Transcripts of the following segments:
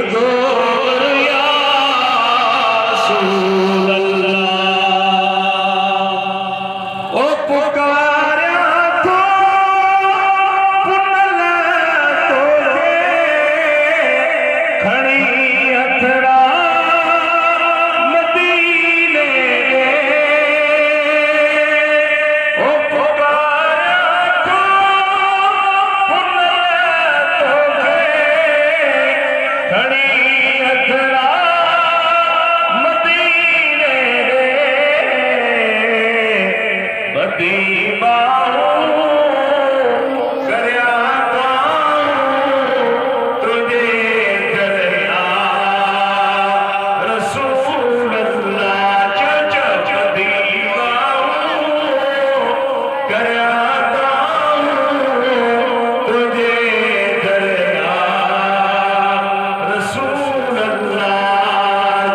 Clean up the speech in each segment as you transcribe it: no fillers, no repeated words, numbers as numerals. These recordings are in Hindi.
हुजूर या रसूल अल्लाह। ओ पुकारा तो पुनल तोड़े खड़ी हथड़ा मदीने दे। ओ पुकारा तो पुनल तोड़े खड़ी हथड़ा मदीने दे। बदी बाहों करया तुझे दरिया रसूल अल्लाह। बदी बाहों करया तुझे दरिया रसूल अल्लाह।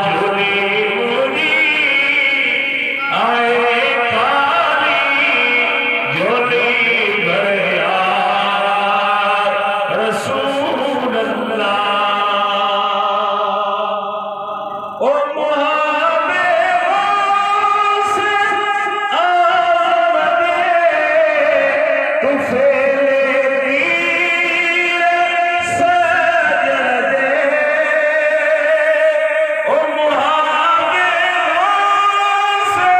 झोली मुहंगी आए खाली झोली भरिया रसूल अल्लाह। ओ मुहाबे से आमदे तू फेरी सजन दे। ओ मुहाबे से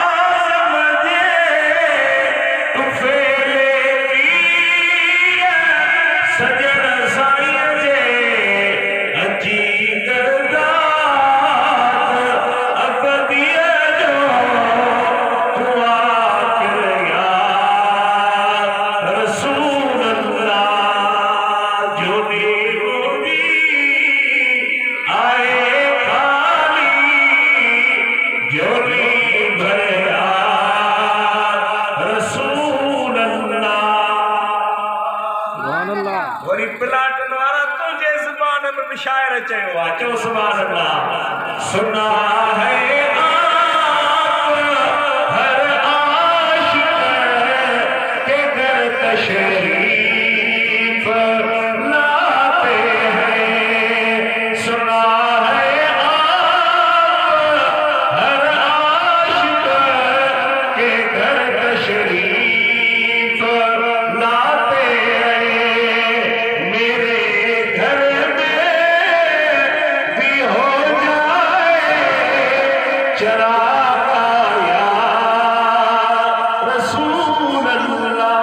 आमदे तू फेरी सजन साईं जे अची करदात अबदिय जो तू आखिर या रसूल अल्लाह। झोली मुहंगी आए खाली झोली भरिया रसूल अल्लाह। वरी प्लाटन वारा तुझे ज़बान में शायर चयो आहे। चओ सुभान अल्लाह। सुना है आप हर आशिक़ के घर तशरीफ़ लाते हैं। सुना है आप हर आशिक़ के घर तशरीफ़ लाते हैं। मेरे घर में भी हो जाए चरागा या रसूल अल्लाह।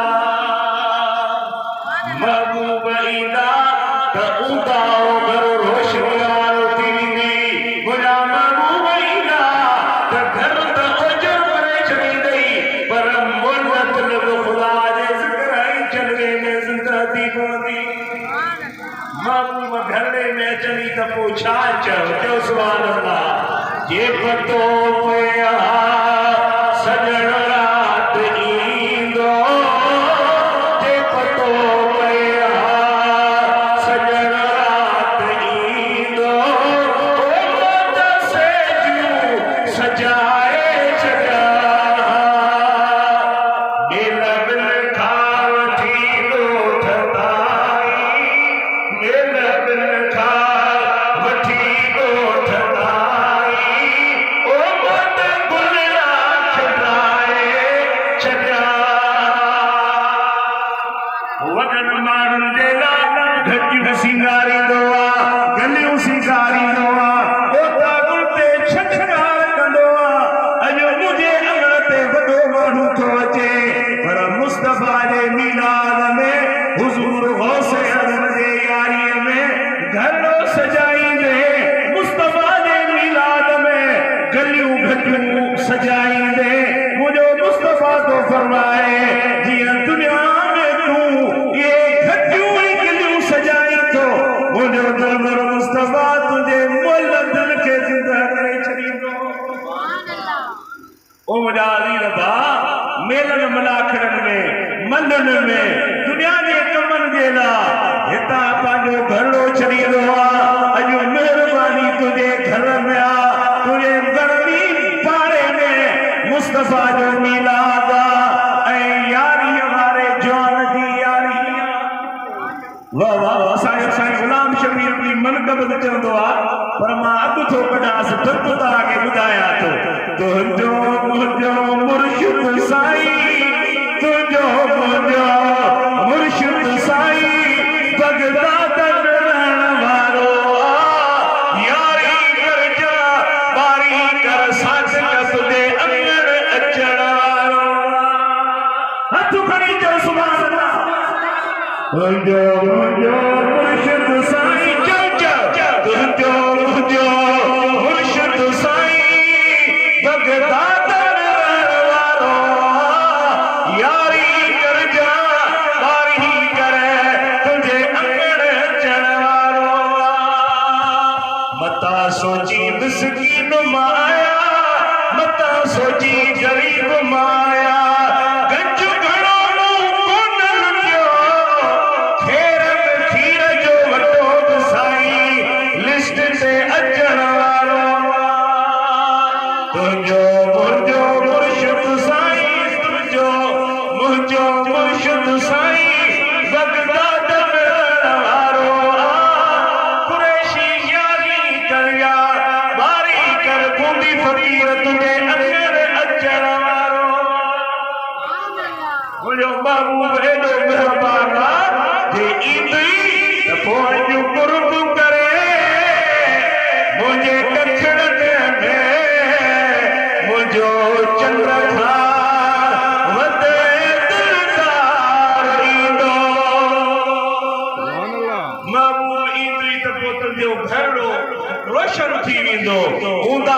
महबूब ईंदा त उदाओ घर रोशनी आरती दी। मुंहिंजा महबूब ईंदा त घर त उजड़ करे छॾींदई। पर मुल मतलब खुदा जे ज़िक्र ऐं जलवे में ज़िंदा थी पवंदी। महबूब घरड़े में अचनी त पोइ छा चओ। चओ सुभान अल्लाह। जे पतो पिया सजण रात ईंदो। जे पतो पिया सजण रात ईंदो। उम्मत से जूं सजाए छॾिया। मेल बिल खां वठी ॻोठ ताईं। मेल बिल खां वठी ॻोठ ताईं। ओ मत गुलड़ा खिलाए छॾिया। वॾनि माण्हुनि जे लाइ गॾियूं सिंगारींदो आहे। गलियूं सिंगारींदो आहे। ओता गुल ते छटकार कंदो आहे। अॼु मुंहिंजे अङण ते वॾो माण्हू थो अचे। पर मुस्तफ़ा जे मीलाद में हुज़ूर गौसे आज़म जे यारीअ में घरो सजाईंदे। मुस्तफ़ा जे मीलाद में गलियूं गॾियूं सजाईंदे। मुंहिंजो मुस्तफ़ा तो फरमाए जीअं दुनिया में तूं ये गॾियूं ऐं गलियूं सजाई थो। मुंहिंजो दिलबर मुस्तफ़ा तुंहिंजे मुल दिल खे ज़िंदा करे छॾींदो। ओ मुंहिंजा अज़ीज़ भाउ, मेलनि मलाखड़नि में मंदनि में दुनिया जे कमनि जे लाइ हितां पंहिंजो घरड़ो छॾींदो आहे। अॼु महिरबानी तुंहिंजे घर में आहे। तुंहिंजे गर्मी पाड़े में मुस्तफ़ा जो मीलाद आहे ऐं यारीअ वारे जवान जी यारी। वाह वाह। असांजो गुलाम शबीर जी मन लफ़्ज़ चवंदो आहे पर मां अॻु थो कढांसि डुक तव्हांखे ॿुधायां थो तुंहिंजो मुंहिंजो मुर्शिद साईं तुंहिंजो मुंहिंजो मुर्शिद साईं बगदाद रहण वारो यारी कर जा बारी कर साथ तुंहिंजे अंगण अचण वारो हथ खणी चओ सुभाणे तुंहिंजो मुंहिंजो मुर्शिद साईं तुंहिंजो मुंहिंजो मुर्शिद साईं बगदाद रहण वारो यारी कर जा बारी करे तुंहिंजे अंगण अचण वारो मता सोची मिसकीन मां आया मता सोची ग़रीब मां आया गंज घणो मूं कोन लुटियो खेर में खीर जो वठो बि साईं लिस्ट ते अचण वारो तुंहिंजो मुंहिंजो मुर्शिद साईं तुंहिंजो मुंहिंजो मुर्शिद साईं बगदाद में रहण वारो कुरैशी यारी कर यार बारी कर बूंदी फ़क़ीर तुंहिंजे अंगण अचण वारो मुंहिंजो महबूब एॾो महिरबान आहे जे ईंदई त पोइ अॼु कुर्ब करे मुंहिंजे ॾखिणनि में मुंहिंजो चंड खां वधे दिलदार ईंदो महबूब ईंदई त पोइ तुंहिंजो घरड़ो रोशन थी वेंदो हूंदा